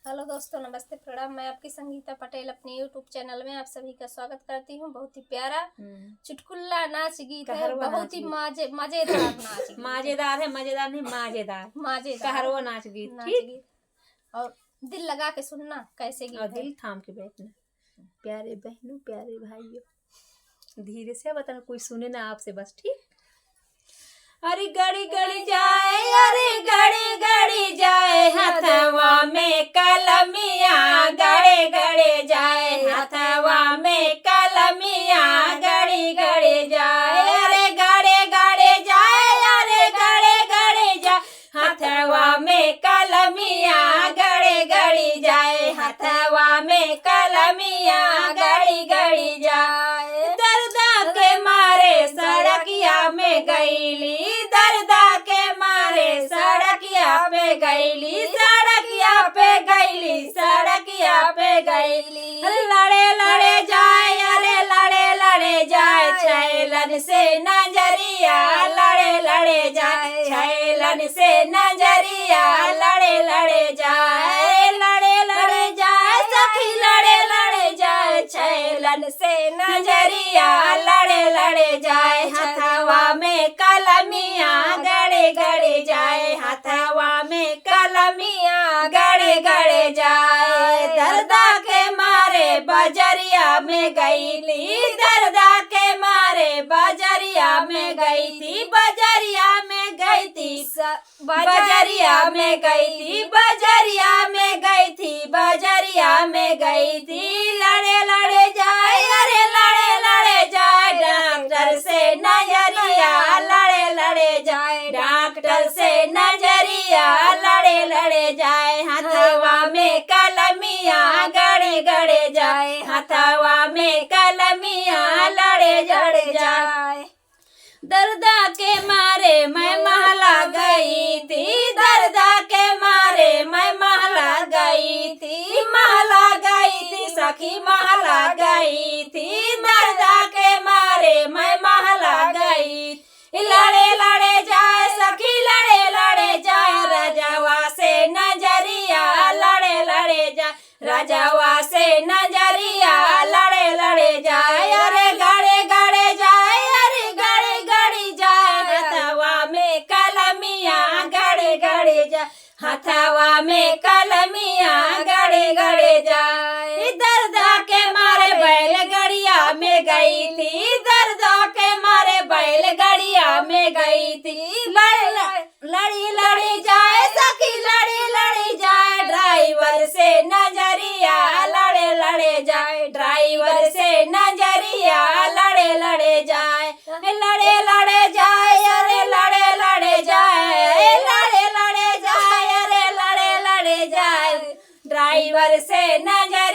Hello दोस्तों, नमस्ते, प्रणाम। मैं आपकी संगीता पटेल अपने यूट्यूब चैनल में आप सभी का स्वागत करती हूँ। बहुत ही प्यारा चुटकुला नाच गीत है, बहुत ही मजेदार नाच गीत मजेदार है। मजेदार नहीं, मजेदार मजेदार कहरवा नाच गीत। नाच गीत और दिल लगा के सुनना कैसे गीत और है। दिल थाम के बैठना। प्यारे बहनों, प्यारे भाइयों, धीरे से बताना, कोई सुने ना आपसे, बस ठीक। अरे गड़ी गड़ी जाए, अरे गड़ी गड़ी जाए, हथवा में कलमिया, गड़े गड़े जाए, हथवा में कलमिया, गड़ी गड़ी जाए, अरे गड़े गड़े जाए, अरे गड़े गड़े जाए, हथवा में कलमिया, गड़े गड़ी जाए, हथवा में कलमिया, गड़ी गड़ी जाए। दर्दा के मारे सड़किया में गईली, दर्दा के मारे सड़किया पे गईली, सड़किया पे गईली, सड़किया पे गईली। लड़े लड़े जाए, अरे लड़े लड़े जाए, छैलन से नजरिया, लड़े लड़े जाए, छैलन से नजरिया, लड़े लड़े जाए, लड़े लड़े जाए, सखी लड़े लड़े जाए, छैलन से नजरिया, लड़े लड़े जाए, हथवा में कलमिया, गड़े गड़े जाए, हथवा में कलमिया, गड़े गड़े जाए। दर्दा के मारे बजरिया में गईली, दर्दा के मारे बजरिया में गई थी, बजरिया में गई थी, बजरिया में गई थी, बजरिया में गई थी, बजरिया में गई थी। लड़े लड़े जाए, अरे लड़े लड़े जाए, डॉक्टर से नजरिया, लड़े लड़े जाए, डॉक्टर से नजरिया, लड़े लड़े जाए, हथवा में कलमिया, गड़े गड़े जाए, हथवा में कलमिया, लड़े लड़े जाए। दर्दा के मारे मैं महला गई थी, दर्दा के मारे मैं महला गई थी, महला गई थी, सखी महला गई थी, दर्दा के मारे मैं महला गई। लड़े लड़े जाए, सखी लड़े लड़े जाए, रजवा से नजरिया, लड़े लड़े जाए, रजवा से नजरिया, लड़े लड़े जाए, अरे गड़े गड़े जाए, अरे गड़े गड़ी जाए, हथवा में कलमिया, गड़े गड़े जाए, हथवा में कलमिया, गड़े गड़े जाए। दर्दा के मारे बैलगाड़िया में गई थी, दर्दा के मारे बैलगाड़िया में गई थी, लड़ी लड़ी जाए, सखी लड़ी लड़ी जाए, ड्राइवर से नजरिया, लड़े लड़े जाए, ड्राइवर से नजरिया, लड़े लड़े जाए, लड़े लड़े जाए, अरे लड़े लड़े जाए, लड़े लड़े जाए, अरे लड़े लड़े जाए, ड्राइवर से नजर